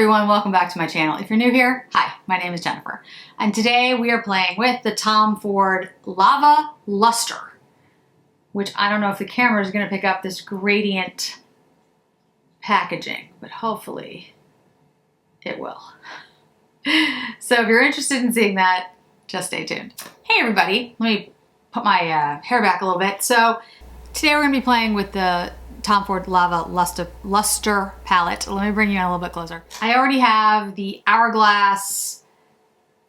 everyone, welcome back to my channel. If you're new here, hi, my name is Jennifer. And today we are playing with the Tom Ford Lava Lustre, which I don't know if the camera is going to pick up this gradient packaging, but hopefully it will. So if you're interested in seeing that, just stay tuned. Hey everybody, let me put my hair back a little bit. So today we're going to be playing with the Tom Ford Lava Lustre palette. Let me bring you in a little bit closer. I already have the Hourglass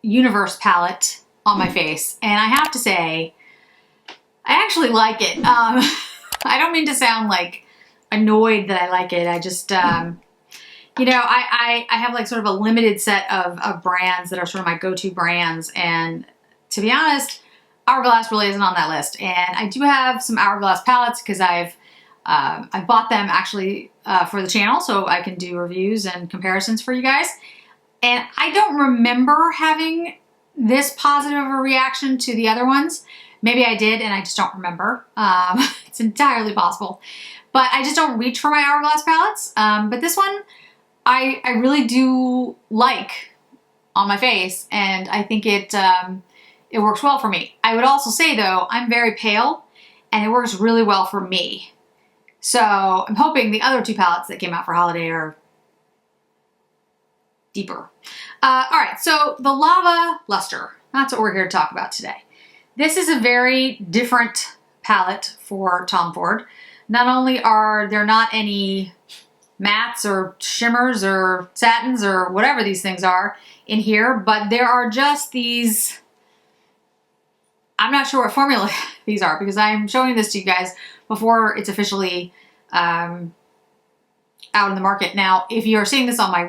Universe palette on my face, and I have to say, I actually like it. I don't mean to sound like annoyed that I like it. I just, you know, I have like sort of a limited set of brands that are sort of my go-to brands, and to be honest, Hourglass really isn't on that list. And I do have some Hourglass palettes because I bought them actually for the channel so I can do reviews and comparisons for you guys. And I don't remember having this positive of a reaction to the other ones. Maybe I did and I just don't remember. It's entirely possible. But I just don't reach for my Hourglass palettes. But this one I really do like on my face, and I think it works well for me. I would also say though, I'm very pale and it works really well for me. So I'm hoping the other two palettes that came out for holiday are deeper. All right, so the Lava Lustre, that's what we're here to talk about today. This is a very different palette for Tom Ford. Not only are there not any mattes or shimmers or satins or whatever these things are in here, but there are just these, I'm not sure what formula these are because I'm showing this to you guys before it's officially out in the market. Now, if you're seeing this on my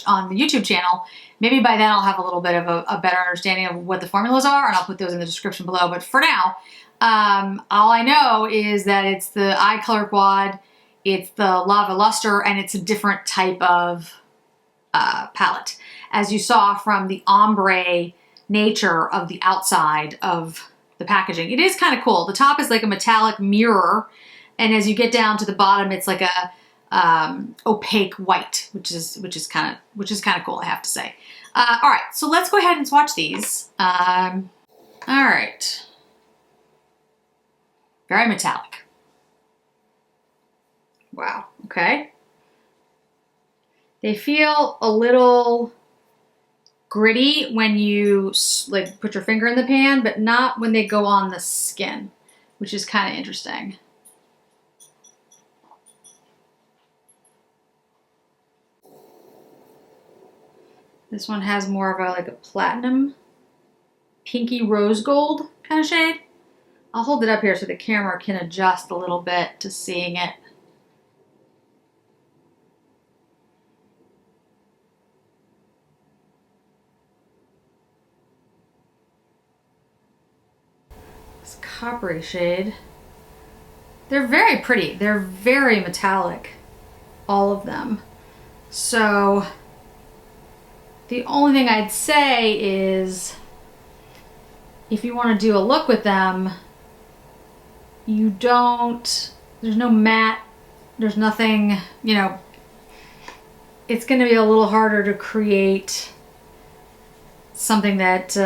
on the YouTube channel, maybe by then I'll have a little bit of a better understanding of what the formulas are, and I'll put those in the description below. But for now, all I know is that it's the eye color quad, it's the Lava Lustre, and it's a different type of palette. As you saw from the ombre nature of the outside of the packaging. It is kind of cool. The top is like a metallic mirror, and as you get down to the bottom, it's like a opaque white, which is kind of cool, I have to say. All right, so let's go ahead and swatch these. All right, very metallic. Wow. Okay. They feel a little gritty when you like put your finger in the pan, but not when they go on the skin, which is kind of interesting. This one has more of a like a platinum, pinky rose gold kind of shade. I'll hold it up here so the camera can adjust a little bit to seeing it. Coppery shade. They're very pretty. They're very metallic, all of them. So the only thing I'd say is if you want to do a look with them, there's no matte, there's nothing, you know, it's going to be a little harder to create something that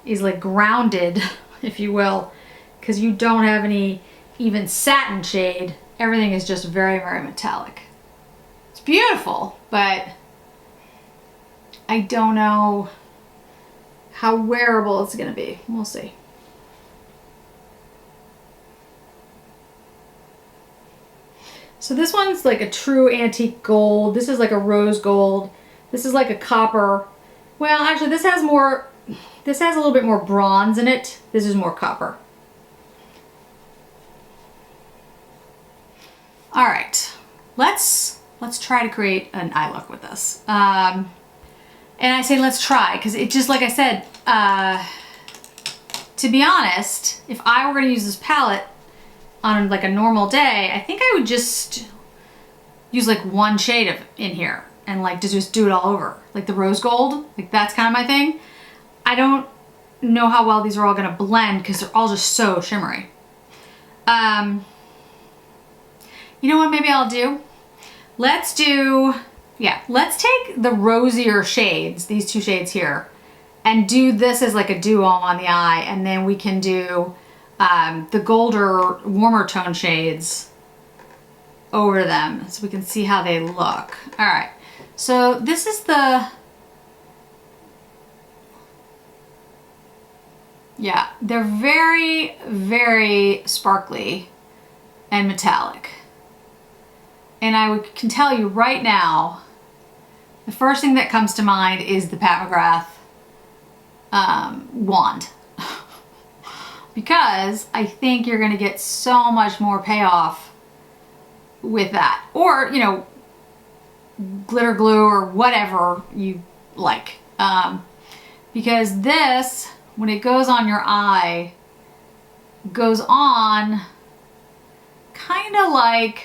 is like grounded, if you will, because you don't have any even satin shade. Everything is just very, very metallic. It's beautiful, but I don't know how wearable it's gonna be. We'll see. So this one's like a true antique gold. This is like a rose gold. This is like a copper. Well, actually this has a little bit more bronze in it. This is more copper. All right, let's try to create an eye look with this. And I say let's try because it just, like I said, to be honest, if I were going to use this palette on like a normal day, I think I would just use like one shade in here and like just do it all over. Like the rose gold, like that's kind of my thing. I don't know how well these are all gonna blend because they're all just so shimmery. You know what maybe I'll do? Let's do Yeah, let's take the rosier shades, these two shades here, and do this as like a duo on the eye, and then we can do the golder, warmer tone shades over them so we can see how they look. All right, so this is yeah, they're very, very sparkly and metallic. And I can tell you right now, the first thing that comes to mind is the Pat McGrath wand. Because I think you're gonna get so much more payoff with that. Or, you know, glitter glue or whatever you like. Because this, when it goes on your eye, goes on kind of like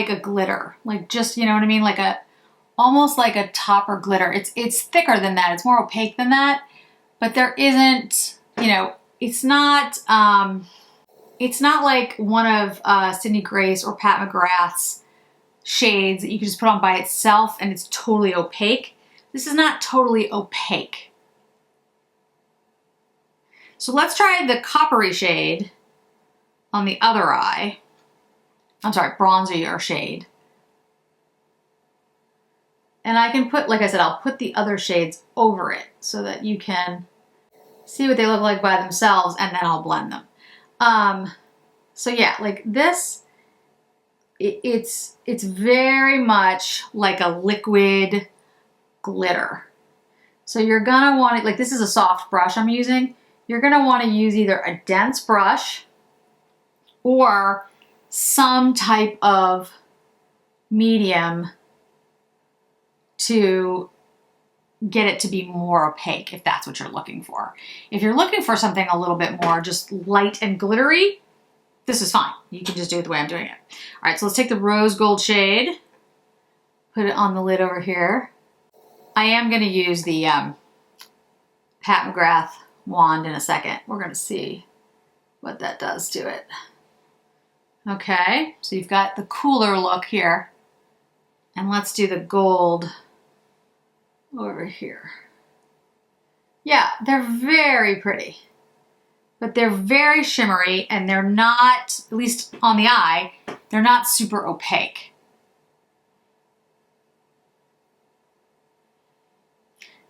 a glitter. Like just, you know what I mean? Like almost like a topper glitter. It's thicker than that. It's more opaque than that. But there isn't, you know, it's not like one of Sydney Grace or Pat McGrath's shades that you can just put on by itself and it's totally opaque. This is not totally opaque. So let's try the coppery shade on the other eye. I'm sorry, bronzier shade. And I can put, like I said, I'll put the other shades over it so that you can see what they look like by themselves, and then I'll blend them. So yeah, like this, it's very much like a liquid glitter. So you're gonna want it, like this is a soft brush I'm using. You're gonna wanna use either a dense brush or some type of medium to get it to be more opaque if that's what you're looking for. If you're looking for something a little bit more just light and glittery, this is fine. You can just do it the way I'm doing it. All right, so let's take the rose gold shade, put it on the lid over here. I am gonna use the Pat McGrath wand in a second. We're gonna see what that does to it. Okay, so you've got the cooler look here. And let's do the gold over here. Yeah, they're very pretty, but they're very shimmery and they're not, at least on the eye, they're not super opaque.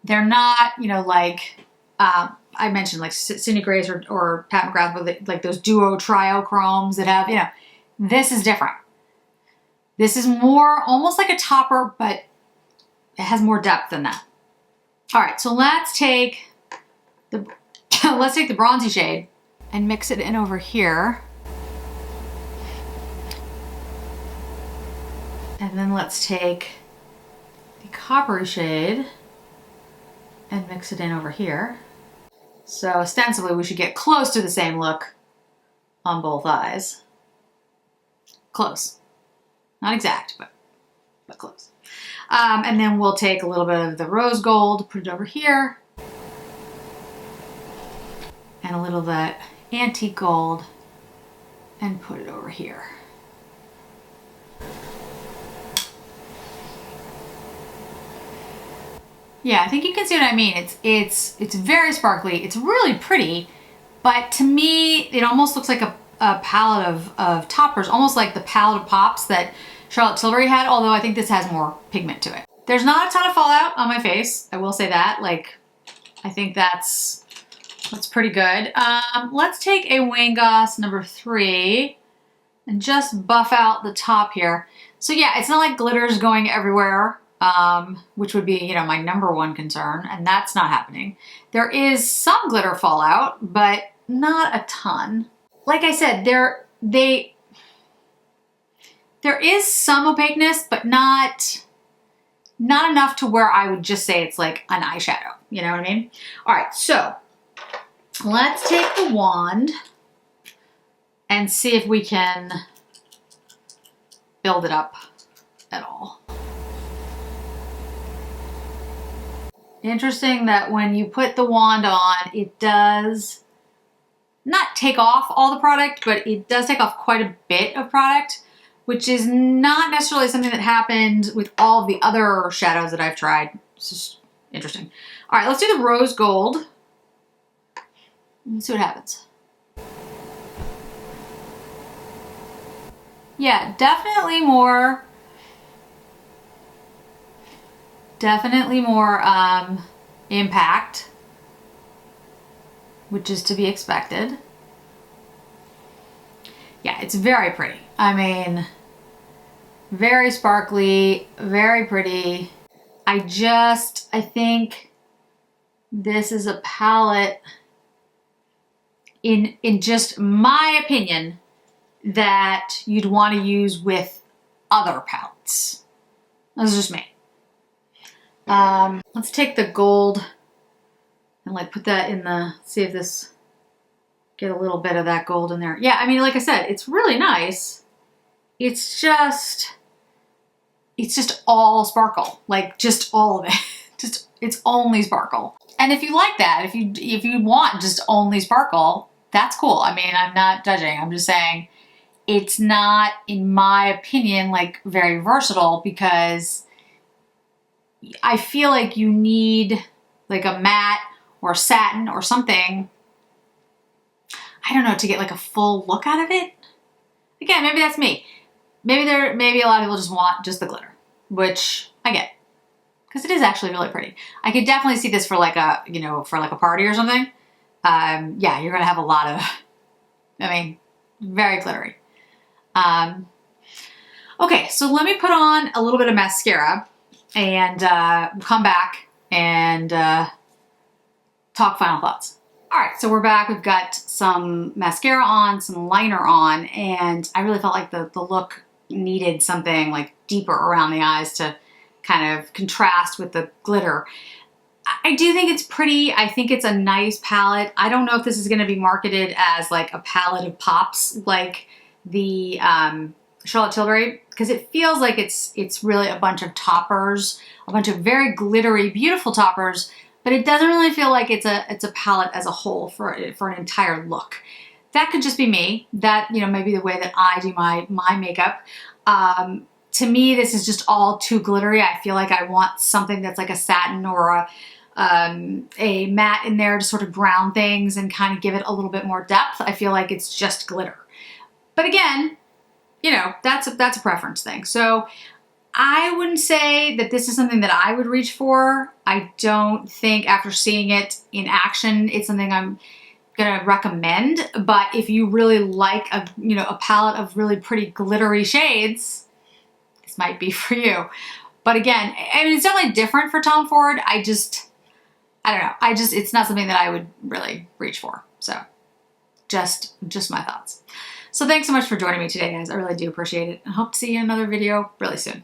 They're not, you know, like I mentioned, like Sydney Grace or Pat McGrath with like those duo trio chromes that have, you know, this is different. This is more almost like a topper, but it has more depth than that. All right, so let's take the bronzy shade and mix it in over here. And then let's take the coppery shade and mix it in over here. So ostensibly we should get close to the same look on both eyes. Close. Not exact, but close. And then we'll take a little bit of the rose gold, put it over here. And a little of that antique gold and put it over here. Yeah, I think you can see what I mean. It's very sparkly. It's really pretty, but to me, it almost looks like a palette of toppers, almost like the palette of pops that Charlotte Tilbury had, although I think this has more pigment to it. There's not a ton of fallout on my face, I will say that. Like, I think that's pretty good. Let's take a Hourglass number 3 and just buff out the top here. So yeah, it's not like glitter's going everywhere, which would be, you know, my #1 concern, and that's not happening. There is some glitter fallout, but not a ton. Like I said, there is some opaqueness, but not enough to where I would just say it's like an eyeshadow. You know what I mean? All right, so let's take the wand and see if we can build it up at all. Interesting that when you put the wand on, it does not take off all the product, but it does take off quite a bit of product. which is not necessarily something that happened with all of the other shadows that I've tried. It's just interesting. All right, let's do the rose gold. Let's see what happens. Yeah, definitely more impact, which is to be expected. Yeah, it's very pretty. I mean, very sparkly, very pretty. I think this is a palette, in just my opinion, that you'd want to use with other palettes. That's just me. Let's take the gold and like put that in the, see if this, get a little bit of that gold in there. Yeah, I mean, like I said, it's really nice. It's just all sparkle, like just all of it. Just, it's only sparkle. And if you like that, if you want just only sparkle, that's cool. I mean, I'm not judging. I'm just saying it's not, in my opinion, like very versatile, because I feel like you need like a matte or satin or something, I don't know, to get like a full look out of it. Again, maybe that's me. Maybe a lot of people just want just the glitter, which I get, because it is actually really pretty. I could definitely see this for like a, you know, for like a party or something. Yeah, you're gonna have a lot of, I mean, very glittery. Okay, so let me put on a little bit of mascara and come back and talk final thoughts. All right, so we're back. We've got some mascara on, some liner on, and I really felt like the look needed something like deeper around the eyes to kind of contrast with the glitter. I do think it's pretty. I think it's a nice palette. I don't know if this is going to be marketed as like a palette of pops like the Charlotte Tilbury, because it feels like it's really a bunch of toppers, a bunch of very glittery, beautiful toppers, but it doesn't really feel like it's a palette as a whole for an entire look. That could just be me. That, you know, maybe the way that I do my makeup. To me, this is just all too glittery. I feel like I want something that's like a satin or a matte in there to sort of ground things and kind of give it a little bit more depth. I feel like it's just glitter. But again, you know, that's a preference thing. So I wouldn't say that this is something that I would reach for. I don't think after seeing it in action, it's something I'm gonna recommend. But if you really like a palette of really pretty glittery shades, this might be for you. But again, I mean, it's definitely different for Tom Ford. I don't know. It's not something that I would really reach for. So just my thoughts. So thanks so much for joining me today, guys. I really do appreciate it. I hope to see you in another video really soon.